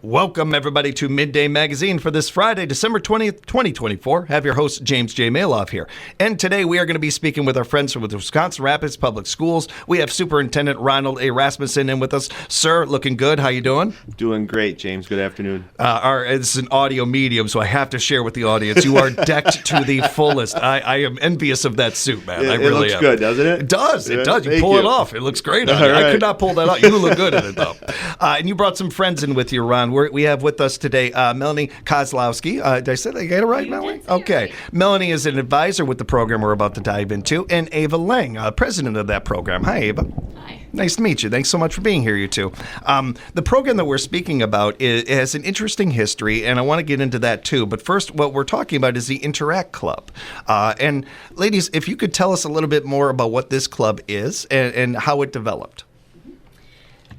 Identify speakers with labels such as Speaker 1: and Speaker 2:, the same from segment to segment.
Speaker 1: Welcome, everybody, to Midday Magazine for this Friday, December 20th, 2024. Have your host, James J. Malouf, here. And today we are going to be speaking with our friends from the Wisconsin Rapids Public Schools. We have Superintendent Ron Rasmussen in with us. Sir, looking good. How you doing?
Speaker 2: Doing great, James. Good afternoon.
Speaker 1: This is an audio medium, so I have to share with the audience. You are decked to the fullest. I am envious of that suit, man. I really am.
Speaker 2: It looks good, doesn't it?
Speaker 1: It does. It does. You pull it off. It looks great on you.
Speaker 2: Right.
Speaker 1: I could not pull that off. You look good in it, though. And you brought some friends in with you, Ron. We have with us today Melanie Kozlowski. Did I say that? I got it right, Melanie? Okay. Right. Melanie is an advisor with the program we're about to dive into, and Ava Lang, president of that program. Hi, Ava.
Speaker 3: Hi.
Speaker 1: Nice to meet you. Thanks so much for being here, you two. The program that we're speaking about has an interesting history, and I want to get into that too. But first, what we're talking about is the Interact Club. And ladies, if you could tell us a little bit more about what this club is and how it developed.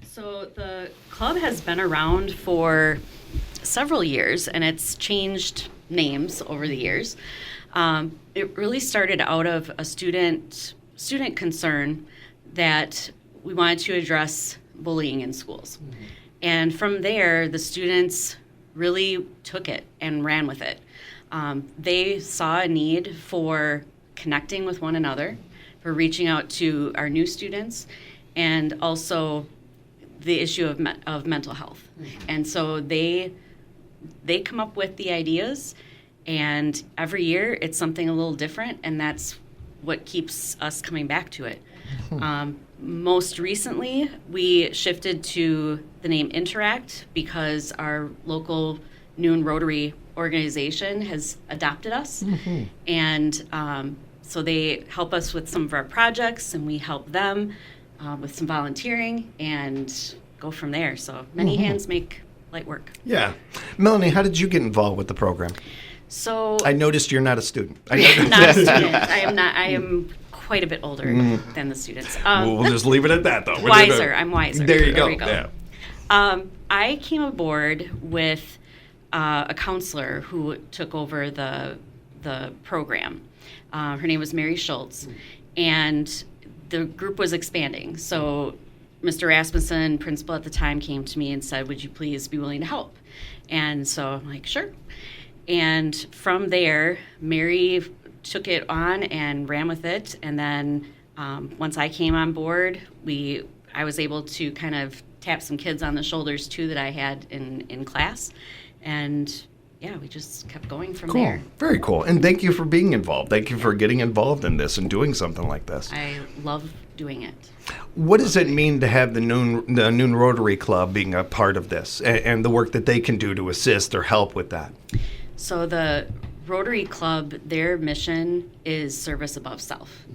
Speaker 3: So the club has been around for several years, and it's changed names over the years. It really started out of a student concern that we wanted to address bullying in schools. Mm-hmm. And from there, the students really took it and ran with it. They saw a need for connecting with one another, for reaching out to our new students, and also the issue of mental health. Mm-hmm. And so they come up with the ideas, and every year it's something a little different, and that's what keeps us coming back to it. Mm-hmm. Most recently, we shifted to the name Interact because our local Noon Rotary organization has adopted us. Mm-hmm. And so they help us with some of our projects, and we help them with some volunteering and go from there. So many mm-hmm. hands make light work.
Speaker 1: Yeah. Melanie, how did you get involved with the program?
Speaker 3: So
Speaker 1: I noticed you're not a student.
Speaker 3: Not a student. I am not. I am quite a bit older than the students.
Speaker 1: We'll just leave it at that, though.
Speaker 3: I'm wiser.
Speaker 1: There you go.
Speaker 3: We go.
Speaker 1: Yeah.
Speaker 3: I came aboard with a counselor who took over the program. Her name was Mary Schultz, and the group was expanding. So Mr. Rasmussen, principal at the time, came to me and said, would you please be willing to help? And so I'm like, sure. And from there, Mary took it on and ran with it. And then once I came on board, I was able to kind of tap some kids on the shoulders, too, that I had in class. And yeah, we just kept going from there.
Speaker 1: Very cool. And thank you for being involved. Thank you for getting involved in this and doing something like this.
Speaker 3: I love doing it.
Speaker 1: What does it mean to have the Noon Rotary Club being a part of this and the work that they can do to assist or help with that?
Speaker 3: So the Rotary Club, their mission is service above self.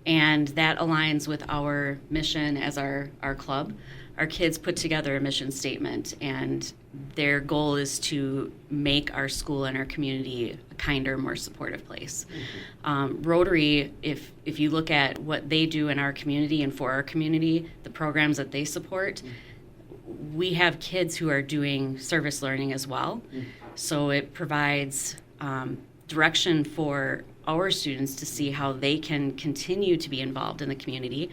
Speaker 3: And that aligns with our mission as our club. Our kids put together a mission statement, and their goal is to make our school and our community a kinder, more supportive place. Mm-hmm. Rotary, if you look at what they do in our community and for our community, the programs that they support, we have kids who are doing service learning as well. Mm-hmm. So it provides direction for our students to see how they can continue to be involved in the community,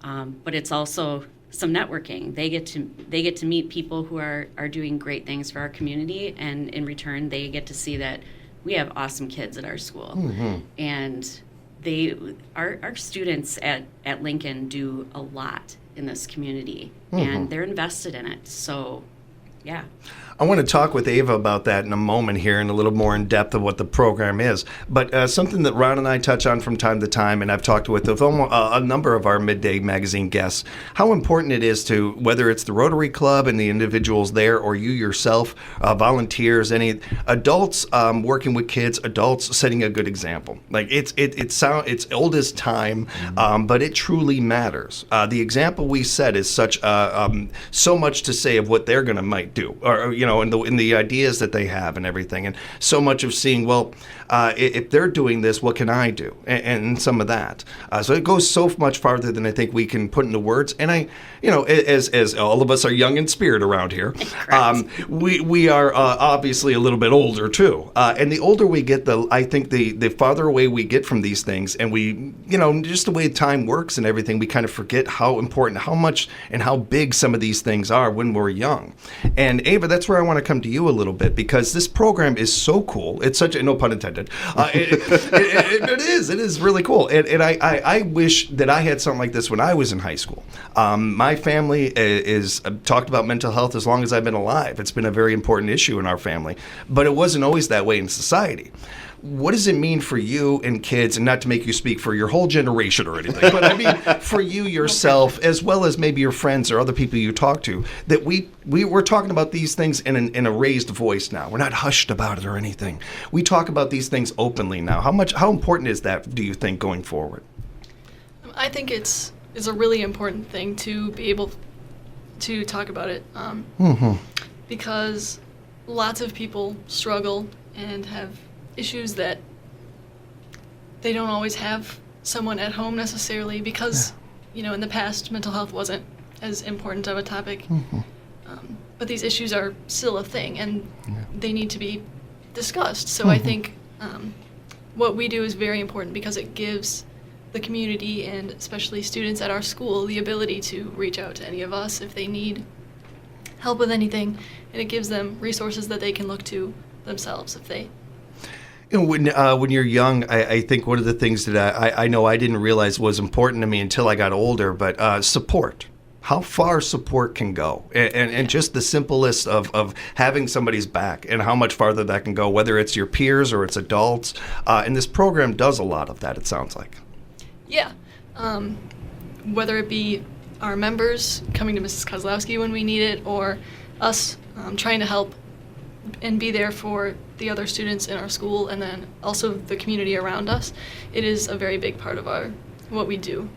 Speaker 3: but it's also some networking. They get to meet people who are doing great things for our community, and in return, they get to see that we have awesome kids at our school. Mm-hmm. And our students at Lincoln do a lot in this community, mm-hmm. and they're invested in it. So, yeah.
Speaker 1: I want to talk with Ava about that in a moment here and a little more in depth of what the program is. But something that Ron and I touch on from time to time, and I've talked with a number of our Midday Magazine guests, how important it is to, whether it's the Rotary Club and the individuals there or you yourself, volunteers, any adults working with kids, adults setting a good example. Like it's old as time, but it truly matters. The example we set is so much to say of what they're going to might do, or in the ideas that they have and everything, and so much of seeing, well, if they're doing this, what can I do, and some of that. So it goes so much farther than I think we can put into words. And as all of us are young in spirit around here, we are obviously a little bit older too. And the older we get, I think the farther away we get from these things, and we, just the way time works and everything, we kind of forget how important, how much, and how big some of these things are when we're young. And Ava, that's where I want to come to you a little bit, because this program is so cool. It's such a, no pun intended. It is really cool. And I wish that I had something like this when I was in high school. My family is talked about mental health as long as I've been alive. It's been a very important issue in our family, but it wasn't always that way in society. What does it mean for you and kids, and not to make you speak for your whole generation or anything, but I mean for you yourself, as well as maybe your friends or other people you talk to, that we're talking about these things in a raised voice now. We're not hushed about it or anything. We talk about these things openly now. How important is that, do you think, going forward?
Speaker 4: I think it's a really important thing to be able to talk about it, because lots of people struggle and have issues that they don't always have someone at home necessarily, because in the past mental health wasn't as important of a topic, but these issues are still a thing, and they need to be discussed. So I think what we do is very important, because it gives the community, and especially students at our school, the ability to reach out to any of us if they need help with anything, and it gives them resources that they can look to themselves if they.
Speaker 1: When you're young, I think one of the things that I know I didn't realize was important to me until I got older, but support. How far support can go, and just the simplest of having somebody's back, and how much farther that can go, whether it's your peers or it's adults. And this program does a lot of that, it sounds like.
Speaker 4: Yeah. Whether it be our members coming to Mrs. Kozlowski when we need it, or us trying to help and be there for the other students in our school, and then also the community around us. It is a very big part of what we do.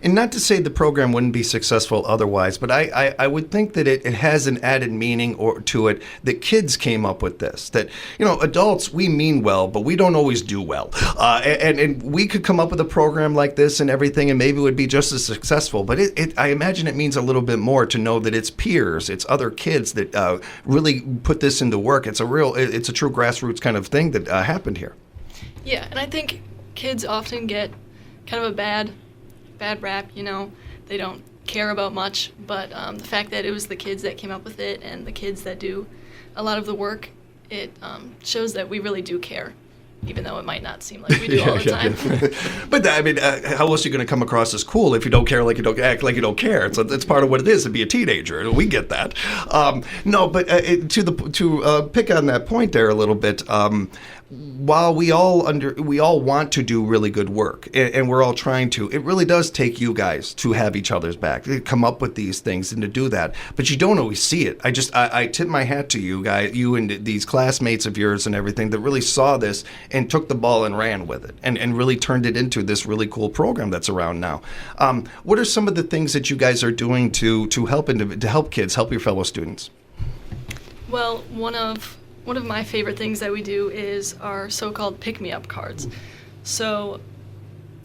Speaker 1: And not to say the program wouldn't be successful otherwise, but I would think that it has an added meaning to it that kids came up with this. That, adults, we mean well, but we don't always do well. And we could come up with a program like this and everything, and maybe it would be just as successful. But I imagine it means a little bit more to know that it's peers, it's other kids that really put this into work. It's a true grassroots kind of thing that happened here.
Speaker 4: Yeah, and I think kids often get kind of a bad rap, they don't care about much, but the fact that it was the kids that came up with it and the kids that do a lot of the work, it shows that we really do care, even though it might not seem like we do all the time.
Speaker 1: But I mean, how else are you going to come across as cool if you don't care, like you don't act like you don't care? It's part of what it is to be a teenager. We get that. No, but to pick on that point there a little bit. While we all want to do really good work, and we're all trying to, it really does take you guys to have each other's back, to come up with these things and to do that. But you don't always see it. I tip my hat to you guys, you and these classmates of yours and everything that really saw this and took the ball and ran with it, and really turned it into this really cool program that's around now. What are some of the things that you guys are doing to help kids, help your fellow students?
Speaker 4: Well, one of my favorite things that we do is our so-called pick-me-up cards. So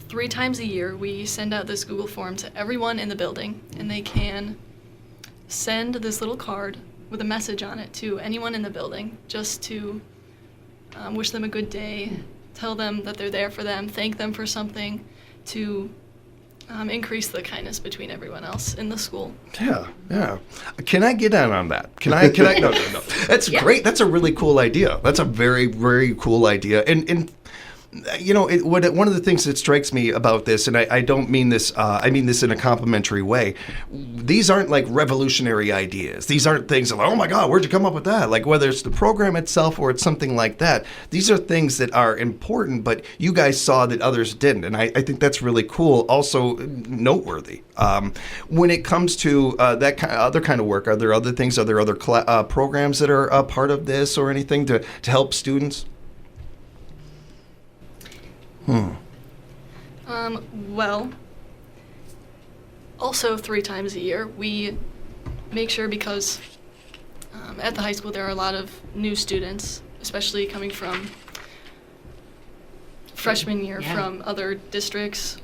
Speaker 4: 3 times a year, we send out this Google form to everyone in the building, and they can send this little card with a message on it to anyone in the building, just to wish them a good day, tell them that they're there for them, thank them for something, to increase the kindness between everyone else in the school. Yeah. Can I get on that? Can I? No. That's great. That's a really cool idea. That's a very, very cool idea. And one of the things that strikes me about this, and I don't mean this, I mean this in a complimentary way, these aren't like revolutionary ideas. These aren't things like, oh my God, where'd you come up with that? Like whether it's the program itself or it's something like that, these are things that are important, but you guys saw that others didn't. And I think that's really cool, also noteworthy. When it comes to that other kind of work, are there other things, are there other programs that are part of this or anything to help students? Well, also 3 times a year, we make sure, because at the high school there are a lot of new students, especially coming from freshman year from other districts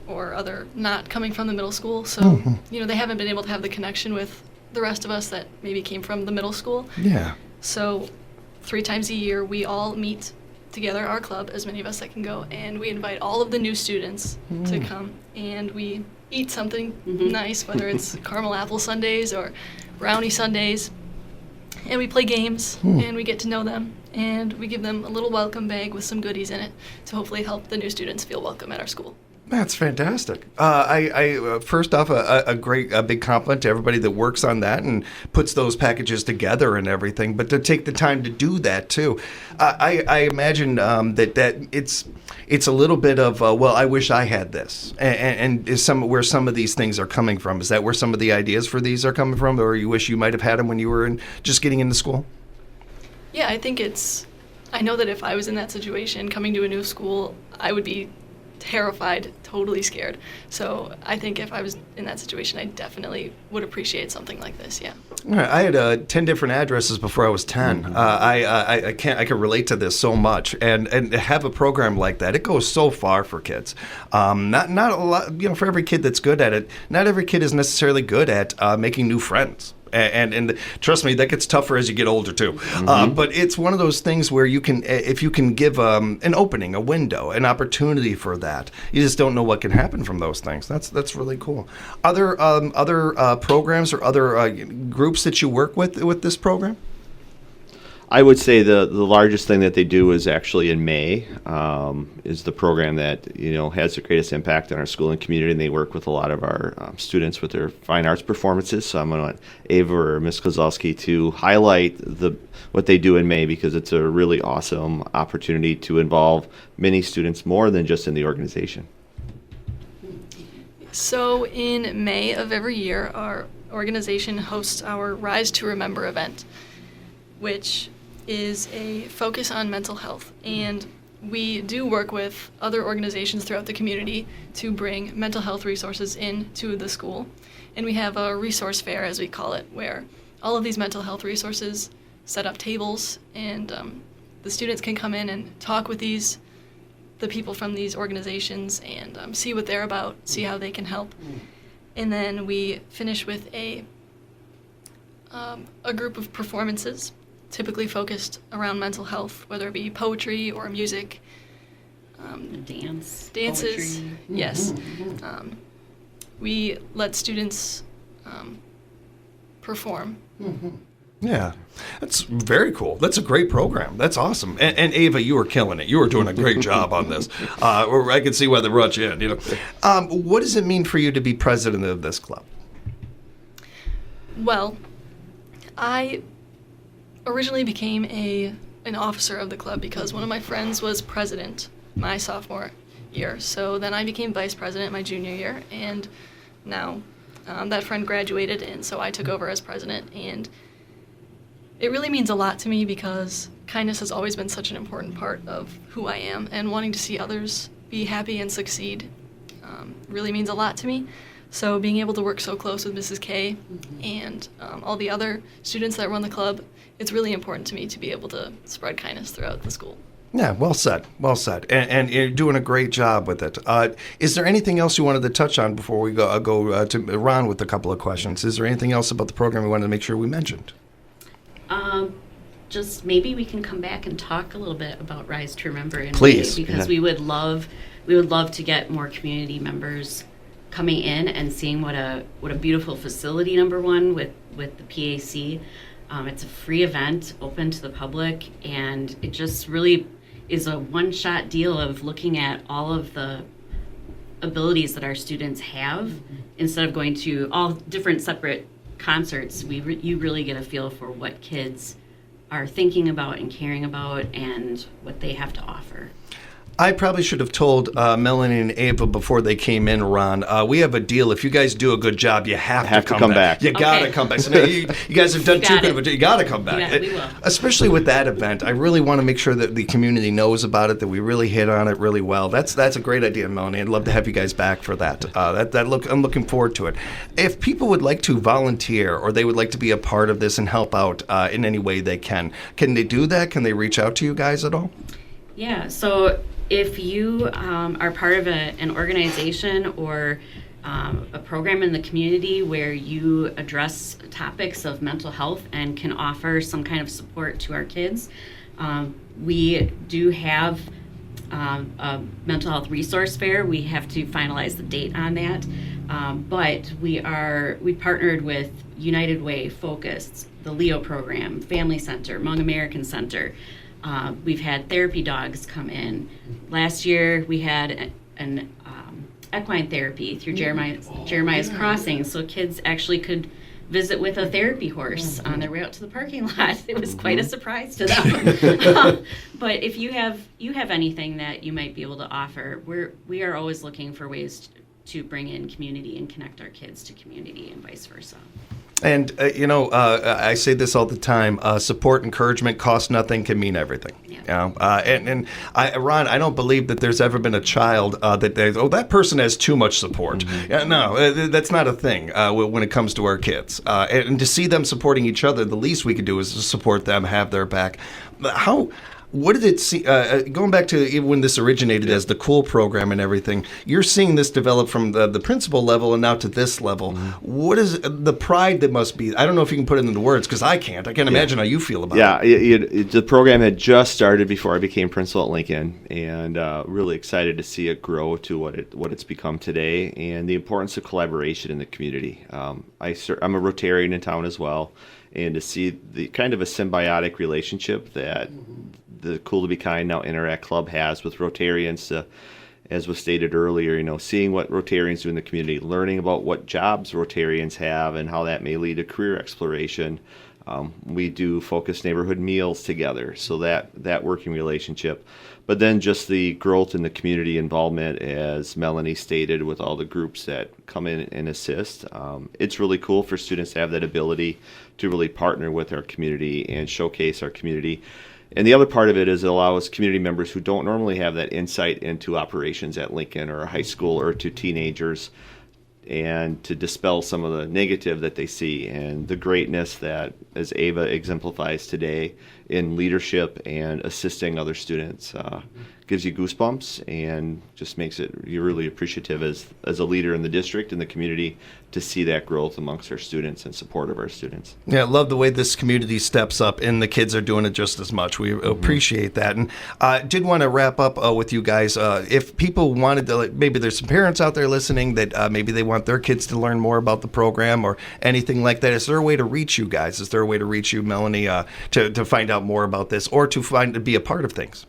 Speaker 4: or not coming from the middle school. So, they haven't been able to have the connection with the rest of us that maybe came from the middle school.
Speaker 1: Yeah.
Speaker 4: So 3 times a year, we all meet together, our club, as many of us that can go, and we invite all of the new students to come, and we eat something nice, whether it's caramel apple sundaes or brownie sundaes, and we play games, and we get to know them, and we give them a little welcome bag with some goodies in it to hopefully help the new students feel welcome at our school.
Speaker 1: That's fantastic. First off, a big compliment to everybody that works on that and puts those packages together and everything. But to take the time to do that too, I imagine that it's a little bit of well, I wish I had this, and is where some of these things are coming from. Is that where some of the ideas for these are coming from, or you wish you might have had them when you were just getting into school?
Speaker 4: Yeah, I think I know that if I was in that situation, coming to a new school, I would be terrified, totally scared. So I think if I was in that situation, I definitely would appreciate something like this. Yeah.
Speaker 1: All right, I had 10 different addresses before I was 10. I can relate to this so much, and to have a program like that, it goes so far for kids. Not a lot, for every kid that's good at it. Not every kid is necessarily good at making new friends. And trust me, that gets tougher as you get older too. But it's one of those things where you can, if you can give an opening, a window, an opportunity for that, you just don't know what can happen from those things. That's really cool. Other programs or other groups that you work with this program?
Speaker 2: I would say the largest thing that they do is actually in May, is the program that has the greatest impact on our school and community, and they work with a lot of our students with their fine arts performances. So I'm going to want Ava or Ms. Kozlowski to highlight what they do in May, because it's a really awesome opportunity to involve many students more than just in the organization.
Speaker 4: So in May of every year, our organization hosts our Rise to Remember event, which is a focus on mental health. And we do work with other organizations throughout the community to bring mental health resources into the school. And we have a resource fair, as we call it, where all of these mental health resources set up tables, and the students can come in and talk with the people from these organizations and see what they're about, see how they can help. And then we finish with a group of performances, typically focused around mental health, whether it be poetry or music,
Speaker 3: dances.
Speaker 4: Poetry. Yes. We let students perform.
Speaker 1: Yeah, that's very cool. That's a great program. That's awesome. And Ava, you were killing it. You were doing a great job on this. I can see why they brought you in. What does it mean for you to be president of this club?
Speaker 4: Well, I originally became an officer of the club because one of my friends was president my sophomore year. So then I became vice president my junior year, and now that friend graduated, and so I took over as president. And it really means a lot to me because kindness has always been such an important part of who I am, and wanting to see others be happy and succeed really means a lot to me. So being able to work so close with Mrs. K and all the other students that run the club, it's really important to me to be able to spread kindness throughout the school.
Speaker 1: Yeah, well said, well said. And you're doing a great job with it. Is there anything else you wanted to touch on before we go to Ron with a couple of questions? Is there anything else about the program we wanted to make sure we mentioned?
Speaker 3: Just maybe we can come back and talk a little bit about Rise to Remember in
Speaker 1: Please.
Speaker 3: May, because we would love to get more community members coming in and seeing what a beautiful facility, number one, with the PAC. It's a free event, open to the public, and it just really is a one-shot deal of looking at all of the abilities that our students have. Instead of going to all different separate concerts, you really get a feel for what kids are thinking about and caring about and what they have to offer.
Speaker 1: I probably should have told Melanie and Ava before they came in, Ron. We have a deal. If you guys do a good job, you have to come back. You got to come back. So now you guys have done too good of a job. You got to come back.
Speaker 3: We will.
Speaker 1: Especially with that event. I really want to make sure that the community knows about it, that we really hit on it really well. That's a great idea, Melanie. I'd love to have you guys back for that. I'm looking forward to it. If people would like to volunteer or they would like to be a part of this and help out in any way they can they do that? Can they reach out to you guys at all?
Speaker 3: Yeah, so if you are part of an organization or a program in the community where you address topics of mental health and can offer some kind of support to our kids, we do have a mental health resource fair. We have to finalize the date on that, but we partnered with United Way, Focus, the Leo program, Family Center, Hmong American Center. We've had therapy dogs come in. Last year we had an equine therapy through Jeremiah's Crossing, so kids actually could visit with a therapy horse on their way out to the parking lot. It was quite a surprise to them. But if you have anything that you might be able to offer, we are always looking for ways to bring in community and connect our kids to community and vice versa.
Speaker 1: And, I say this all the time, support, encouragement, costs nothing, can mean everything.
Speaker 3: Yeah.
Speaker 1: Ron, I don't believe that there's ever been a child that person has too much support. No, that's not a thing when it comes to our kids. And to see them supporting each other, the least we could do is support them, have their back. What did it see? Going back to even when this originated as the COOL program and everything, you're seeing this develop from the principal level and now to this level. What is the pride that must be? I don't know if you can put it into words because I can't. I can't imagine how you feel about it.
Speaker 2: The program had just started before I became principal at Lincoln, and really excited to see it grow to what it's become today, and the importance of collaboration in the community. I'm a Rotarian in town as well, and to see the kind of a symbiotic relationship that the Cool to Be Kind Now Interact Club has with Rotarians, as was stated earlier, seeing what Rotarians do in the community, learning about what jobs Rotarians have and how that may lead to career exploration. We do focused neighborhood meals together, so that working relationship. But then just the growth in the community involvement, as Melanie stated, with all the groups that come in and assist. It's really cool for students to have that ability to really partner with our community and showcase our community. And the other part of it is it allows community members who don't normally have that insight into operations at Lincoln or a high school or to teenagers, and to dispel some of the negative that they see and the greatness that, as Ava exemplifies today, in leadership and assisting other students. Gives you goosebumps and just makes you're really appreciative as a leader in the district and the community to see that growth amongst our students and support of our students.
Speaker 1: Yeah, I love the way this community steps up, and the kids are doing it just as much. We appreciate that. And I did want to wrap up with you guys. If people wanted to, maybe there's some parents out there listening that maybe they want their kids to learn more about the program or anything like that, is there a way to reach you guys? Is there a way to reach you, Melanie, to find out more about this or to be a part of things?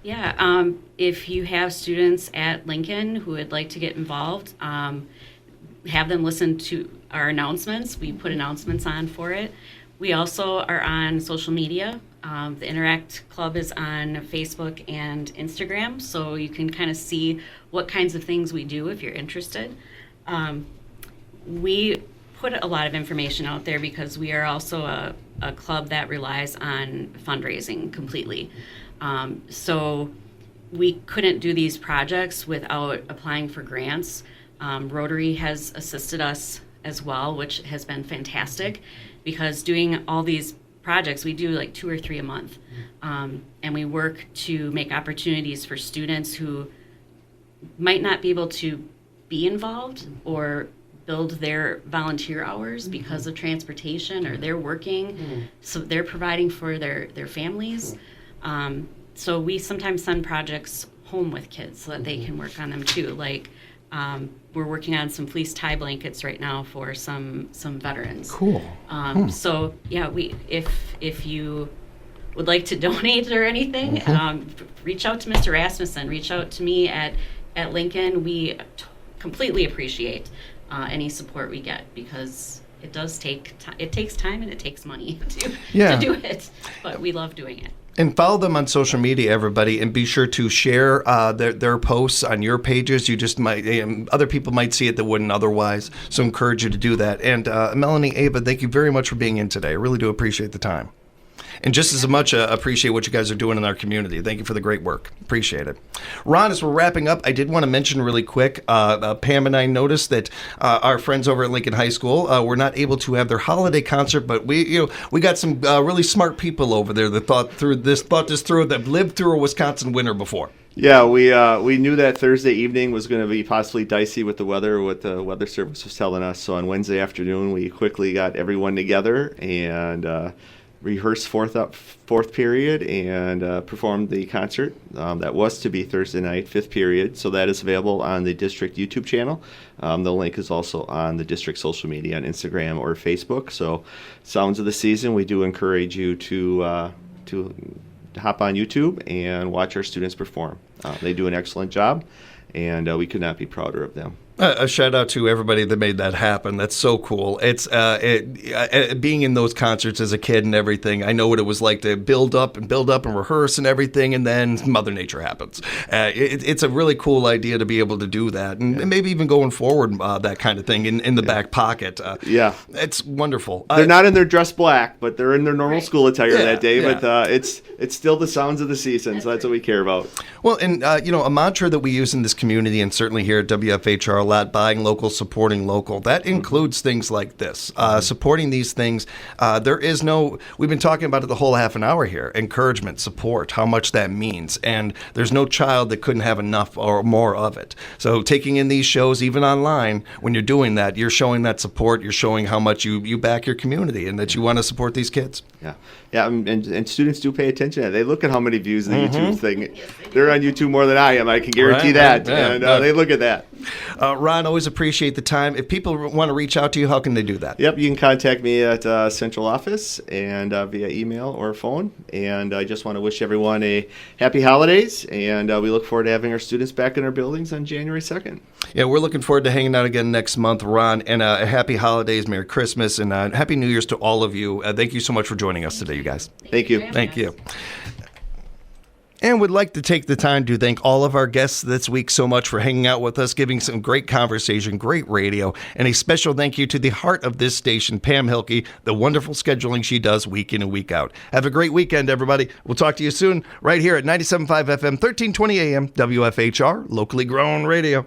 Speaker 3: Yeah, if you have students at Lincoln who would like to get involved, have them listen to our announcements. We put announcements on for it. We also are on social media. The Interact Club is on Facebook and Instagram, so you can kind of see what kinds of things we do if you're interested. We put a lot of information out there because we are also a club that relies on fundraising completely. So we couldn't do these projects without applying for grants. Rotary has assisted us as well, which has been fantastic, because doing all these projects, we do like 2 or 3 a month. And we work to make opportunities for students who might not be able to be involved or build their volunteer hours because of transportation, or they're working, so they're providing for their families. So we sometimes send projects home with kids so that they can work on them too. Like we're working on some fleece tie blankets right now for some veterans.
Speaker 1: Cool.
Speaker 3: So yeah, if you would like to donate or anything, reach out to Mr. Rasmussen. Reach out to me at Lincoln. We completely appreciate any support we get, because it does take it takes time and it takes money to do it, but we love doing it.
Speaker 1: And follow them on social media, everybody, and be sure to share their posts on your pages. You just might, other people might see it that wouldn't otherwise, so encourage you to do that. And Melanie, Ava, thank you very much for being in today. I really do appreciate the time. And just as much appreciate what you guys are doing in our community. Thank you for the great work. Appreciate it. Ron, as we're wrapping up, I did want to mention really quick, Pam and I noticed that our friends over at Lincoln High School were not able to have their holiday concert, but we got some really smart people over there that thought this through, that lived through a Wisconsin winter before.
Speaker 2: Yeah, we knew that Thursday evening was going to be possibly dicey with the weather, what the weather service was telling us. So on Wednesday afternoon, we quickly got everyone together and rehearsed fourth period and performed the concert. That was to be Thursday night, fifth period. So that is available on the district YouTube channel. The link is also on the district social media on Instagram or Facebook. So Sounds of the Season, we do encourage you to hop on YouTube and watch our students perform. They do an excellent job, and we could not be prouder of them.
Speaker 1: A shout out to everybody that made that happen. That's so cool. It's being in those concerts as a kid and everything. I know what it was like to build up and rehearse and everything, and then Mother Nature happens. It's a really cool idea to be able to do that, and maybe even going forward, that kind of thing in the back pocket. It's wonderful.
Speaker 2: They're not in their dress black, but they're in their normal school attire that day. Yeah. But it's still the Sounds of the Season, so that's what we care about.
Speaker 1: Well, and a mantra that we use in this community, and certainly here at WFHR a lot, buying local, supporting local. That includes things like this, supporting these things. We've been talking about it the whole half an hour here, encouragement, support, how much that means. And there's no child that couldn't have enough or more of it. So taking in these shows, even online, when you're doing that, you're showing that support, you're showing how much you back your community and that you want to support these kids.
Speaker 2: Yeah, and students do pay attention. They look at how many views the YouTube thing. They're on YouTube more than I am. I can guarantee that. Yeah, and they look at that.
Speaker 1: Ron, always appreciate the time. If people want to reach out to you, how can they do that?
Speaker 2: Yep, you can contact me at central office and via email or phone. And I just want to wish everyone a happy holidays. And we look forward to having our students back in our buildings on January 2nd.
Speaker 1: Yeah, we're looking forward to hanging out again next month, Ron. And happy holidays, Merry Christmas, and Happy New Year's to all of you. Thank you so much for joining us today, you guys.
Speaker 2: Thank you.
Speaker 1: Thank you. And would like to take the time to thank all of our guests this week so much for hanging out with us, giving some great conversation, great radio, and a special thank you to the heart of this station, Pam Hilke, the wonderful scheduling she does week in and week out. Have a great weekend, everybody. We'll talk to you soon right here at 97.5 FM, 1320 AM, WFHR, locally grown radio.